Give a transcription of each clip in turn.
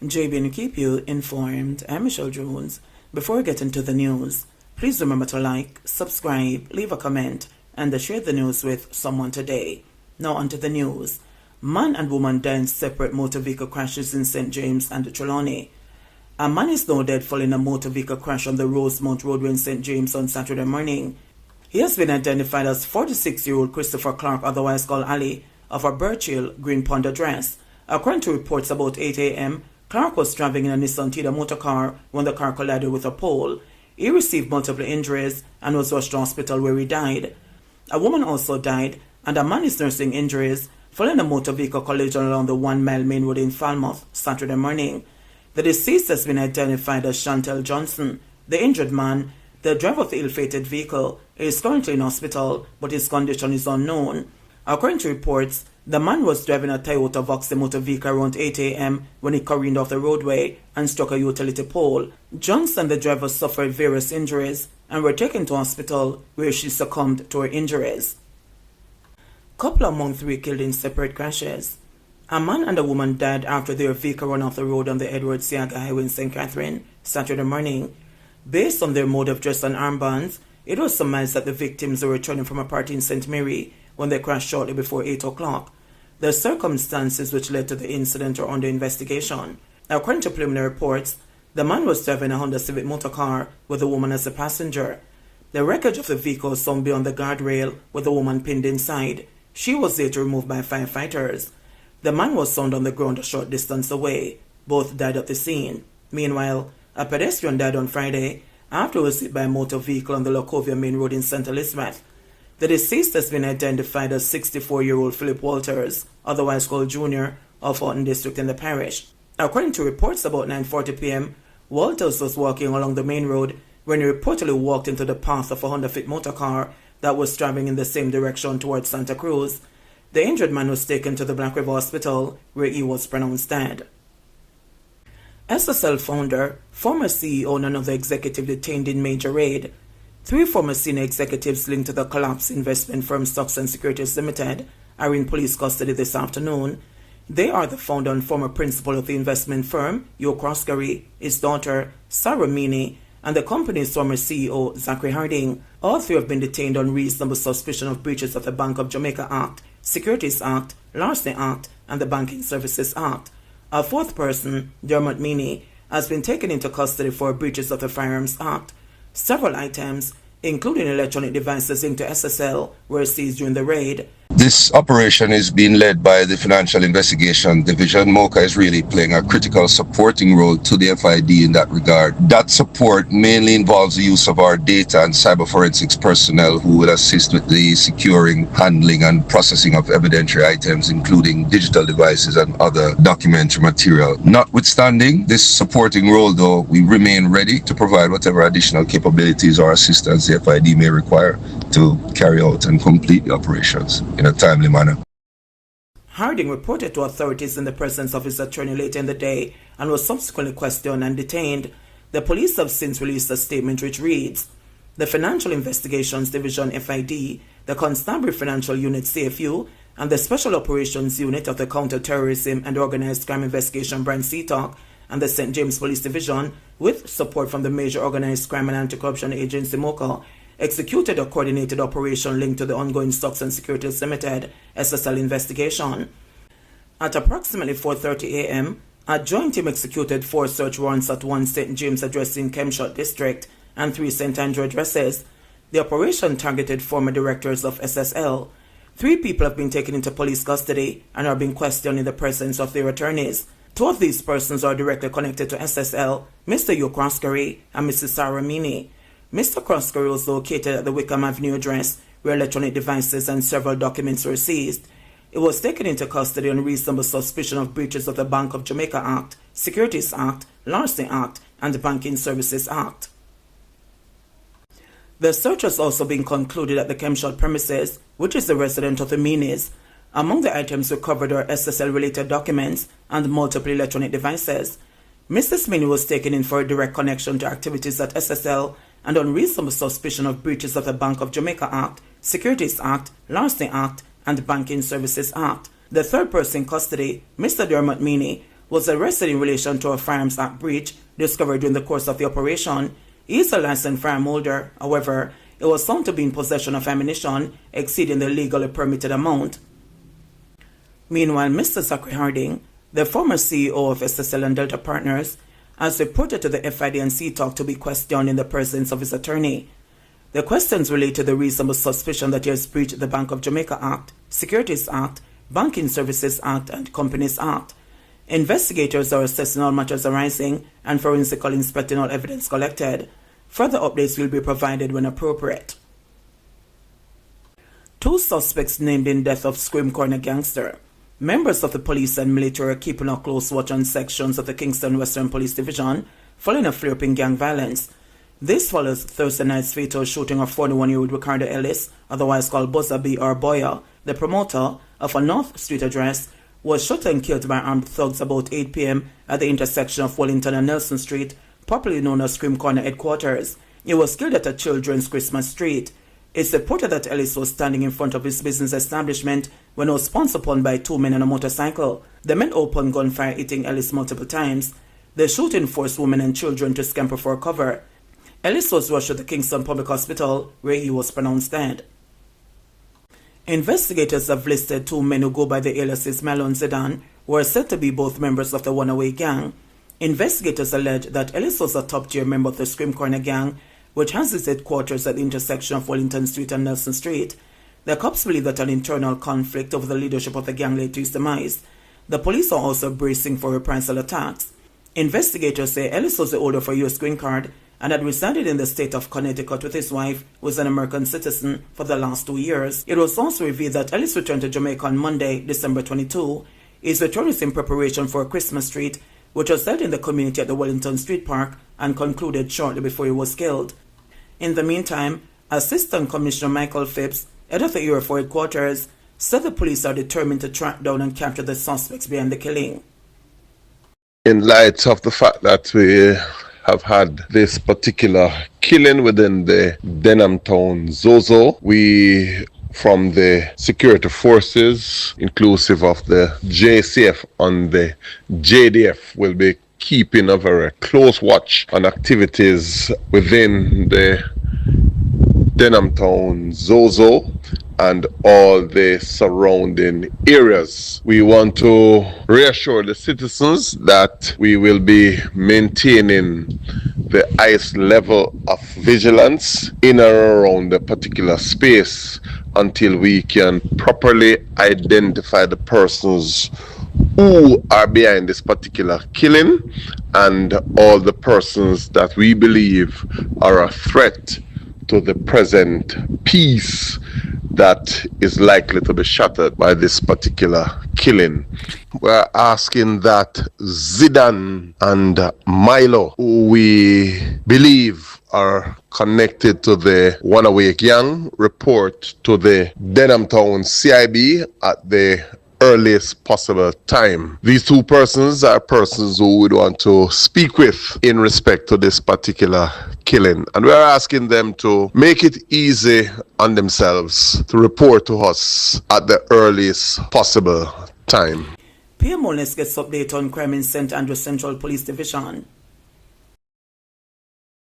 JB to keep you informed. I'm Michelle Jones. Before we get into the news, please remember to like, subscribe, leave a comment, and share the news with someone today. Now onto the news. Man and woman died in separate motor vehicle crashes in St. James and Trelawney. A man is now dead following a motor vehicle crash on the Rosemount Roadway in St. James on Saturday morning. He has been identified as 46-year-old Christopher Clark, otherwise called Ali, of a Birchill, Green Pond address. According to reports, about 8 a.m., Clark was traveling in a Nissan Tida motor car when the car collided with a pole. He received multiple injuries and was rushed to hospital where he died. A woman also died, and a man is nursing injuries following a motor vehicle collision along the 1 Mile Main Road in Falmouth Saturday morning. The deceased has been identified as Chantel Johnson. The injured man, the driver of the ill-fated vehicle, is currently in hospital, but his condition is unknown. According to reports, the man was driving a Toyota Voxy motor vehicle around 8 a.m. when he careened off the roadway and struck a utility pole. Johnson and the driver suffered various injuries and were taken to hospital where she succumbed to her injuries. Couple among 3 killed in separate crashes. A man and a woman died after their vehicle ran off the road on the Edward Siaga Highway in St. Catherine Saturday morning. Based on their mode of dress and armbands, it was surmised that the victims were returning from a party in St. Mary when they crashed shortly before 8 o'clock. The circumstances which led to the incident are under investigation. According to preliminary reports, the man was driving a Honda Civic motor car with the woman as a passenger. The wreckage of the vehicle was found beyond the guardrail with the woman pinned inside. She was later removed by firefighters. The man was found on the ground a short distance away. Both died at the scene. Meanwhile, a pedestrian died on Friday after he was hit by a motor vehicle on the Locovia Main Road in St. Elizabeth. The deceased has been identified as 64-year-old Philip Walters, otherwise called Junior, of Horton District in the parish. According to reports, about 9:40 p.m., Walters was walking along the main road when he reportedly walked into the path of a Honda Fit motor car that was traveling in the same direction towards Santa Cruz. The injured man was taken to the Black River Hospital, where he was pronounced dead. SSL founder, former CEO and another executive detained in major raid. 3 former senior executives linked to the collapsed investment firm Stocks and Securities Limited are in police custody this afternoon. They are the founder and former principal of the investment firm, Yo Croskery, his daughter, Sarah Meany, and the company's former CEO, Zachary Harding. All 3 have been detained on reasonable suspicion of breaches of the Bank of Jamaica Act, Securities Act, Larceny Act, and the Banking Services Act. A 4th person, Dermot Meany, has been taken into custody for breaches of the Firearms Act. Several items, including electronic devices linked to SSL, were seized during the raid. This operation is being led by the Financial Investigation Division. MOCA is really playing a critical supporting role to the FID in that regard. That support mainly involves the use of our data and cyber forensics personnel who will assist with the securing, handling, and processing of evidentiary items, including digital devices and other documentary material. Notwithstanding this supporting role, though, we remain ready to provide whatever additional capabilities or assistance the FID may require to carry out and complete the operations in a timely manner. Harding reported to authorities in the presence of his attorney later in the day and was subsequently questioned and detained. The police have since released a statement which reads, "The Financial Investigations Division FID, the Constabulary Financial Unit CFU, and the Special Operations Unit of the Counter-Terrorism and Organized Crime Investigation Branch CTOC and the St. James Police Division, with support from the Major Organized Crime and Anti-Corruption Agency MOCA, executed a coordinated operation linked to the ongoing Stocks and Securities Limited SSL investigation. At approximately 4:30 a.m., a joint team executed 4 search warrants at 1 St. James address in Kemshot District and 3 St. Andrew addresses. The operation targeted former directors of SSL. 3 people have been taken into police custody and are being questioned in the presence of their attorneys. 2 of these persons are directly connected to SSL, Mr. Yo Croskery and Mrs. Sarah Meany. Mr. Croskery was located at the Wickham Avenue address, where electronic devices and several documents were seized. It was taken into custody on reasonable suspicion of breaches of the Bank of Jamaica Act, Securities Act, Larceny Act, and the Banking Services Act. The search has also been concluded at the Kemshot premises, which is the residence of the Meanies. Among the items recovered are SSL-related documents and multiple electronic devices. Mrs. Meany was taken in for a direct connection to activities at SSL and on reasonable suspicion of breaches of the Bank of Jamaica Act, Securities Act, Larceny Act, and the Banking Services Act. The 3rd person in custody, Mr. Dermot Meany, was arrested in relation to a Firearms Act breach discovered during the course of the operation. He is a licensed firearm holder. However, it was found to be in possession of ammunition exceeding the legally permitted amount. Meanwhile, Mr. Zachary Harding, the former CEO of SSL and Delta Partners, has reported to the FID&C talk to be questioned in the presence of his attorney. The questions relate to the reasonable suspicion that he has breached the Bank of Jamaica Act, Securities Act, Banking Services Act, and Companies Act. Investigators are assessing all matters arising and forensically inspecting all evidence collected. Further updates will be provided when appropriate. 2 suspects named in death of Scream Corner gangster. Members of the police and military are keeping a close watch on sections of the Kingston Western Police Division following a flare-up in gang violence. This follows Thursday night's fatal shooting of 41-year-old Ricardo Ellis, otherwise called Buzza B or Boya, the promoter of a North Street address, was shot and killed by armed thugs about 8 p.m. at the intersection of Wellington and Nelson Street, popularly known as Scream Corner headquarters. He was killed at a children's Christmas street. It's reported that Ellis was standing in front of his business establishment when he was pounced upon by 2 men on a motorcycle. The men opened gunfire, hitting Ellis multiple times. The shooting forced women and children to scamper for cover. Ellis was rushed to the Kingston Public Hospital, where he was pronounced dead. Investigators have listed 2 men who go by the aliases Melo and Zidane, who are said to be both members of the One-Away gang. Investigators allege that Ellis was a top-tier member of the Scream Corner gang, which has its headquarters at the intersection of Wellington Street and Nelson Street. The cops believe that an internal conflict over the leadership of the gang led to his demise. The police are also bracing for reprisal attacks. Investigators say Ellis was the holder of a U.S. green card and had resided in the state of Connecticut with his wife, who is an American citizen, for the last 2 years. It was also revealed that Ellis returned to Jamaica on Monday, December 22. His return is in preparation for a Christmas treat, which was held in the community at the Wellington Street Park and concluded shortly before he was killed. In the meantime, Assistant Commissioner Michael Phipps, head of the Area 4 headquarters, said the police are determined to track down and capture the suspects behind the killing. In light of the fact that we have had this particular killing within the Denham Town Zozo, we from the security forces, inclusive of the JCF and the JDF, will be keeping a very close watch on activities within the Denham Town Zozo and all the surrounding areas. We want to reassure the citizens that we will be maintaining the highest level of vigilance in and around the particular space until we can properly identify the persons who are behind this particular killing and all the persons that we believe are a threat to the present peace that is likely to be shattered by this particular killing. We're asking that Zidane and Milo, who we believe are connected to the One-Away gang, report to the Denham Town CIB at the earliest possible time. These 2 persons are persons who would want to speak with in respect to this particular killing, and we are asking them to make it easy on themselves to report to us at the earliest possible time. PM Molness gets update on crime in St. Andrews Central Police Division.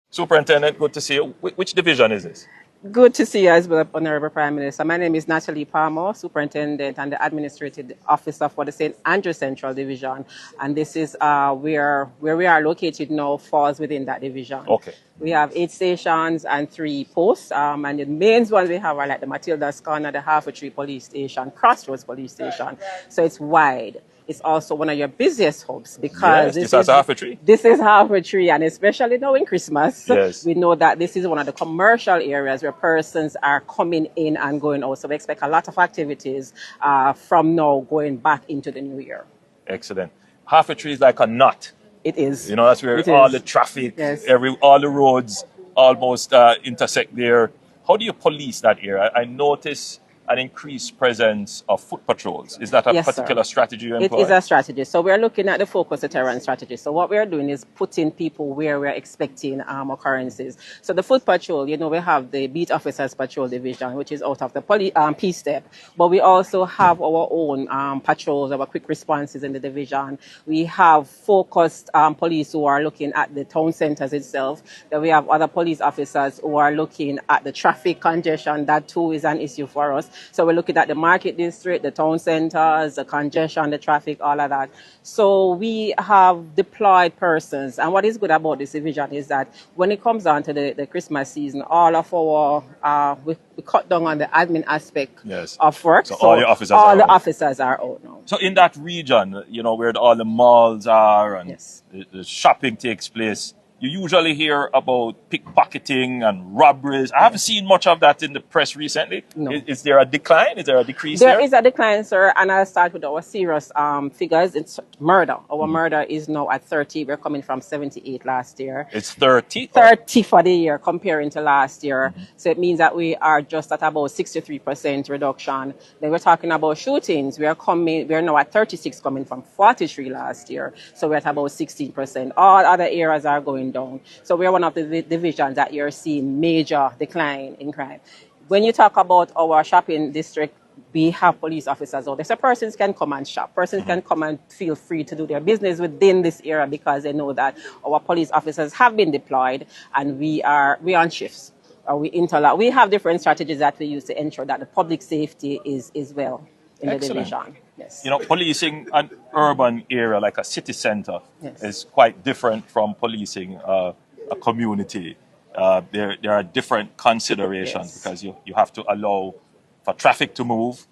Superintendent, good to see you. Which division is this? Good to see you as well, Honorable Prime Minister. My name is Natalie Palmer, Superintendent and the Administrative Officer for the St. Andrews Central Division. And this is where we are located now falls within that division. Okay. We have 8 stations and 3 posts. And the main ones we have are like the Matilda's Corner, the Half-a-Tree Police Station, Crossroads Police Station. So it's wide. It's also one of your busiest hubs because this is Half-a-Tree. This is Half-a-Tree, and especially now in Christmas, yes, we know that this is one of the commercial areas where persons are coming in and going out. So we expect a lot of activities from now going back into the new year. Excellent. Half-a-Tree is like a knot. It is. You know, that's where all the traffic, yes, all the roads almost intersect there. How do you police that area? I notice an increased presence of foot patrols. Is that a Yes, sir. particular strategy you It employ? is a strategy. So we're looking at the focus deterrent strategy. So what we're doing is putting people where we're expecting occurrences. So the foot patrol, you know, we have the beat officers patrol division, which is out of the P step, but we also have our own patrols, our quick responses in the division. We have focused police who are looking at the town centers itself. Then we have other police officers who are looking at the traffic congestion. That too is an issue for us. So we're looking at the market district, the town centers, the congestion, the traffic, all of that. So we have deployed persons. And what is good about this division is that when it comes down to the Christmas season, all of our, we cut down on the admin aspect of work. So all your officers all the officers are out now. So in that region, you know, where all the malls are and the shopping takes place, you usually hear about pickpocketing and robberies. I haven't seen much of that in the press recently. No. Is there a decline? Is there a decrease There is a decline, sir, and I'll start with our serious figures. It's murder. Our murder is now at 30. We're coming from 78 last year. It's 30? 30 for the year comparing to last year. So it means that we are just at about 63% reduction. Then we're talking about shootings. We're now at 36 coming from 43 last year. So we're at about 16%. All other areas are going down. So we're one of the divisions that you're seeing major decline in crime. When you talk about our shopping district, we have police officers out there. So persons can come and shop. Persons can come and feel free to do their business within this area because they know that our police officers have been deployed and we're on shifts. We interlock. We have different strategies that we use to ensure that the public safety is well in the division. Yes. You know, policing an urban area like a city center is quite different from policing a community. There are different considerations because you have to allow for traffic to move.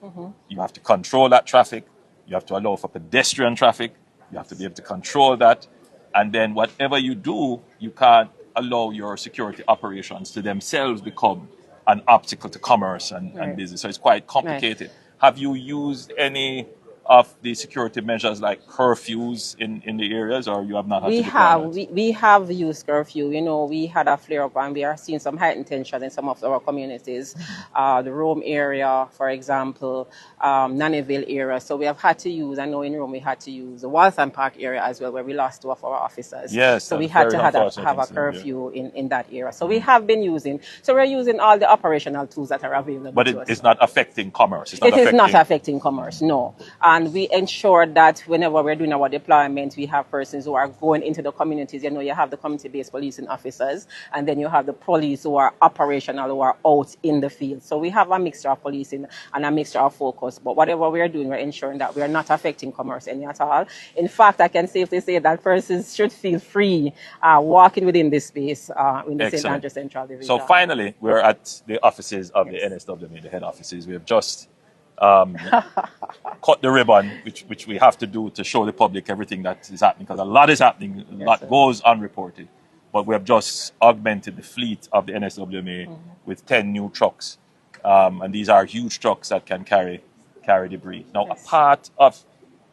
You have to control that traffic. You have to allow for pedestrian traffic. You have to be able to control that. And then whatever you do, you can't allow your security operations to themselves become an obstacle to commerce and business. So it's quite complicated. Have you used any of the security measures like curfews in the areas, or you have not had we have used curfew. You know, we had a flare up and we are seeing some heightened tension in some of our communities. The Rome area, for example, Nannyville area. So we have had to use, I know in Rome we had to use the Waltham Park area as well, where we lost two of our officers. Yes. So we had to have a curfew in that area. So we have been using, so we're using all the operational tools that are available. But it's not affecting commerce. It is not affecting commerce, no. And we ensure that whenever we're doing our deployment, we have persons who are going into the communities. You know, you have the community-based policing officers, and then you have the police who are operational, who are out in the field. So we have a mixture of policing and a mixture of focus. But whatever we're doing, we're ensuring that we're not affecting commerce any at all. In fact, I can safely say that persons should feel free walking within this space in the St. Andrew Central Division. So finally, we're at the offices of the NSWMA, the head offices. We have just cut the ribbon, which we have to do to show the public everything that is happening, because a lot is happening, a lot goes unreported. But we have just augmented the fleet of the NSWMA with 10 new trucks. And these are huge trucks that can carry debris. Now, a part of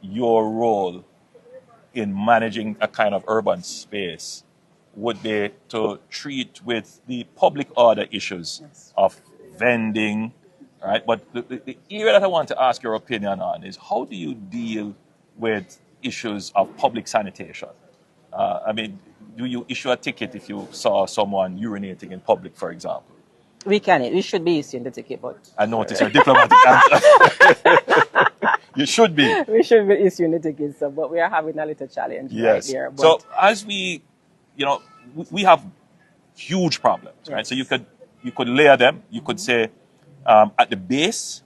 your role in managing a kind of urban space would be to treat with the public order issues of vending, right? But the area that I want to ask your opinion on is, how do you deal with issues of public sanitation? I mean, do you issue a ticket if you saw someone urinating in public, for example? We should be issuing the ticket, but... I notice your diplomatic answer. You should be. We should be issuing the tickets, but we are having a little challenge right there. But... So as we, we have huge problems, right? So you could layer them. You could say at the base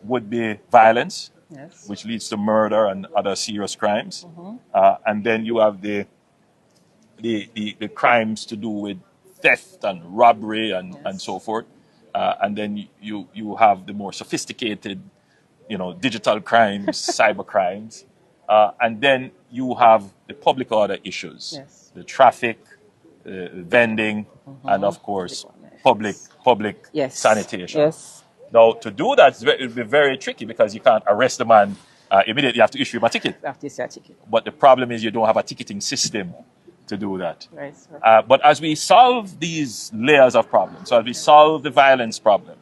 would be violence, which leads to murder and other serious crimes. And then you have the crimes to do with theft and robbery and so forth. And then you have the more sophisticated, digital crimes, cyber crimes. And then you have the public order issues, the traffic, vending, and of course, public sanitation. Now, to do that, it will be very tricky because you can't arrest the man immediately. You have to issue him a ticket. But the problem is you don't have a ticketing system to do that. But as we solve these layers of problems, so as we solve the violence problem,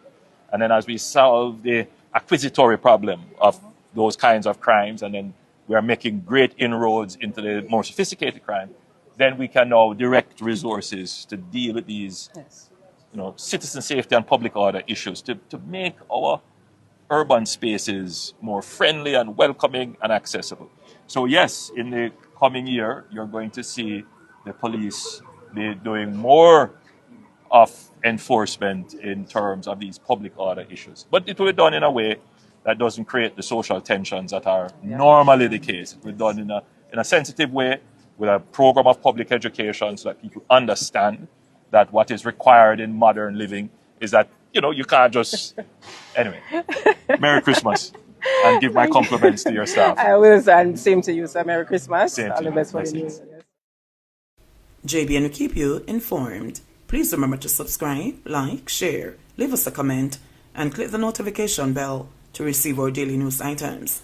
And then as we solve the acquisitory problem of those kinds of crimes, and then we are making great inroads into the more sophisticated crime, then we can now direct resources to deal with these citizen safety and public order issues, to make our urban spaces more friendly and welcoming and accessible. So yes, in the coming year, you're going to see the police be doing more of enforcement in terms of these public order issues. But it will be done in a way that doesn't create the social tensions that are normally the case. It will be done in a sensitive way, with a program of public education, so that people understand that what is required in modern living is that, you can't just... Anyway, Merry Christmas, and give my compliments to your staff. I will, and same to you, sir. Merry Christmas. Same All to the you. best for the Blessings. new year. JBN will keep you informed. Please remember to subscribe, like, share, leave us a comment, and click the notification bell to receive our daily news items.